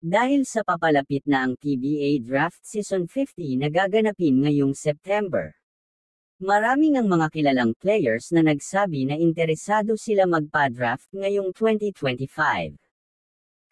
Dahil sa papalapit na ang PBA Draft Season 50 na gaganapin ngayong September. Maraming ang mga kilalang players na nagsabi na interesado sila magpa-draft ngayong 2025.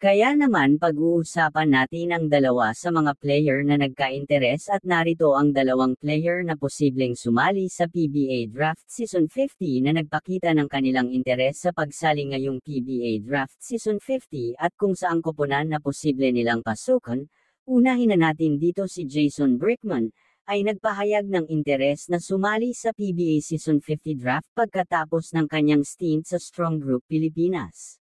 Kaya naman pag-uusapan natin ang dalawa sa mga player na nagka-interes at narito ang dalawang player na posibleng sumali sa PBA Draft Season 50 na nagpakita ng kanilang interes sa pagsali ngayong PBA Draft Season 50 at kung saang koponan na posible nilang pasukan. Unahin na natin dito si Jason Brickman, ay nagpahayag ng interes na sumali sa PBA Season 50 Draft pagkatapos ng kanyang stint sa Strong Group Pilipinas.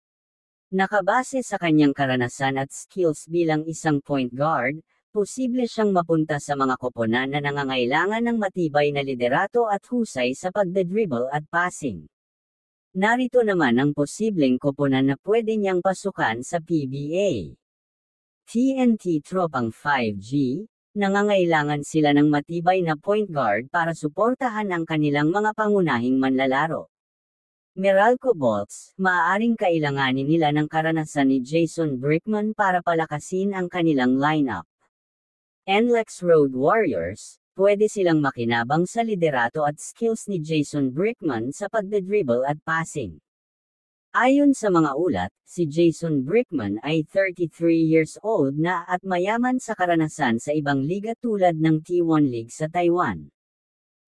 Nakabase sa kanyang karanasan at skills bilang isang point guard, posible siyang mapunta sa mga koponan na nangangailangan ng matibay na liderato at husay sa pagdedribble at passing. Narito naman ang posibleng koponan na pwede niyang pasukan sa PBA. TNT Tropang 5G, nangangailangan sila ng matibay na point guard para suportahan ang kanilang mga pangunahing manlalaro. Meralco Bolts, maaaring kailanganin nila ng karanasan ni Jason Brickman para palakasin ang kanilang lineup. NLEX Road Warriors, pwede silang makinabang sa liderato at skills ni Jason Brickman sa pagdedribble at passing. Ayon sa mga ulat, si Jason Brickman ay 33 years old na at mayaman sa karanasan sa ibang liga tulad ng T1 League sa Taiwan.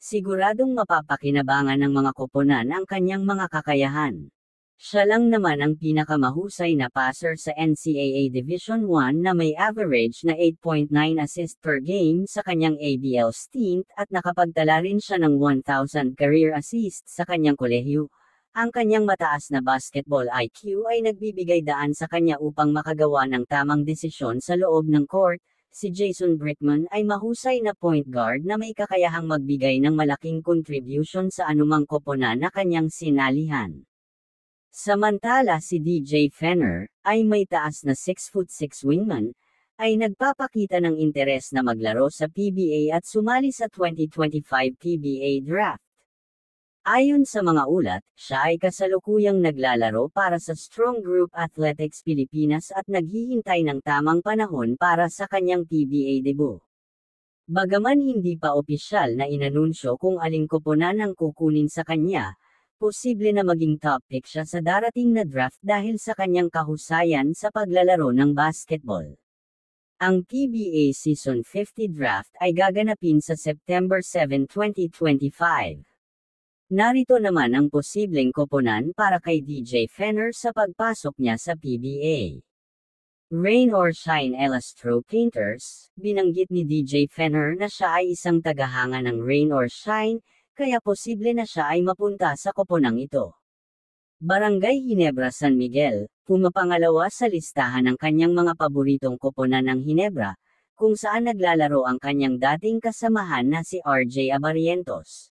Siguradong mapapakinabangan ng mga koponan ang kanyang mga kakayahan. Siya lang naman ang pinakamahusay na passer sa NCAA Division I na may average na 8.9 assist per game sa kanyang ABL stint at nakapagtala rin siya ng 1,000 career assists sa kanyang kolehiyo. Ang kanyang mataas na basketball IQ ay nagbibigay daan sa kanya upang makagawa ng tamang desisyon sa loob ng court. Si Jason Brickman ay mahusay na point guard na may kakayahang magbigay ng malaking contribution sa anumang koponan na kanyang sinalihan. Samantala si DJ Fenner, ay may taas na 6'6" wingman, ay nagpapakita ng interes na maglaro sa PBA at sumali sa 2025 PBA Draft. Ayon sa mga ulat, siya ay kasalukuyang naglalaro para sa Strong Group Athletics Pilipinas at naghihintay ng tamang panahon para sa kanyang PBA debut. Bagaman hindi pa opisyal na inanunsyo kung aling koponan ang kukunin sa kanya, posible na maging top pick siya sa darating na draft dahil sa kanyang kahusayan sa paglalaro ng basketball. Ang PBA Season 50 Draft ay gaganapin sa September 7, 2025. Narito naman ang posibleng koponan para kay DJ Fenner sa pagpasok niya sa PBA. Rain or Shine Elastro Painters, binanggit ni DJ Fenner na siya ay isang tagahanga ng Rain or Shine, kaya posible na siya ay mapunta sa koponang ito. Barangay Ginebra San Miguel, pumapangalawa sa listahan ng kanyang mga paboritong koponan ng Ginebra, kung saan naglalaro ang kanyang dating kasamahan na si RJ Abarientos.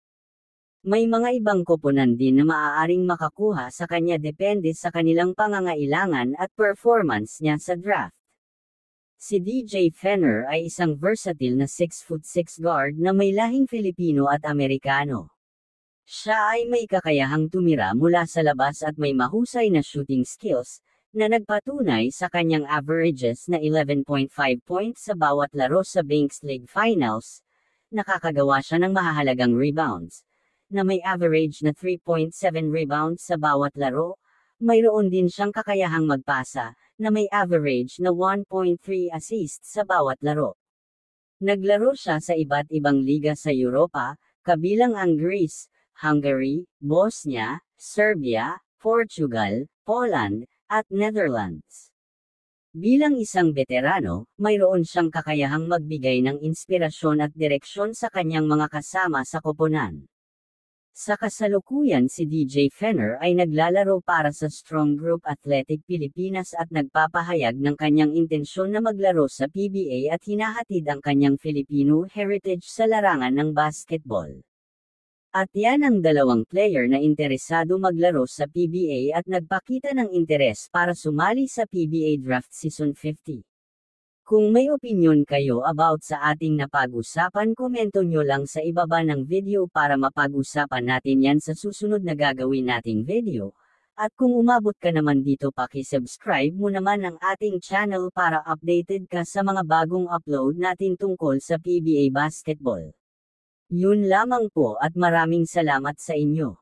May mga ibang koponan din na maaaring makakuha sa kanya depende sa kanilang pangangailangan at performance niya sa draft. Si DJ Fenner ay isang versatile na 6'6" guard na may lahing Filipino at Amerikano. Siya ay may kakayahang tumira mula sa labas at may mahusay na shooting skills, na nagpatunay sa kanyang averages na 11.5 points sa bawat laro sa Banks League Finals. Nakakagawa siya ng mahahalagang rebounds, na may average na 3.7 rebounds sa bawat laro. Mayroon din siyang kakayahang magpasa, na may average na 1.3 assists sa bawat laro. Naglaro siya sa iba't ibang liga sa Europa, kabilang ang Greece, Hungary, Bosnia, Serbia, Portugal, Poland, at Netherlands. Bilang isang veterano, mayroon siyang kakayahang magbigay ng inspirasyon at direksyon sa kanyang mga kasama sa koponan. Sa kasalukuyan si DJ Fenner ay naglalaro para sa Strong Group Athletic Pilipinas at nagpapahayag ng kanyang intensyon na maglaro sa PBA at hinahatid ang kanyang Filipino heritage sa larangan ng basketball. At yan ang dalawang player na interesado maglaro sa PBA at nagpakita ng interes para sumali sa PBA Draft Season 50. Kung may opinyon kayo about sa ating napag-usapan, komento nyo lang sa ibaba ng video para mapag-usapan natin yan sa susunod na gagawin nating video. At kung umabot ka naman dito, paki-subscribe mo naman ang ating channel para updated ka sa mga bagong upload natin tungkol sa PBA Basketball. Yun lamang po at maraming salamat sa inyo.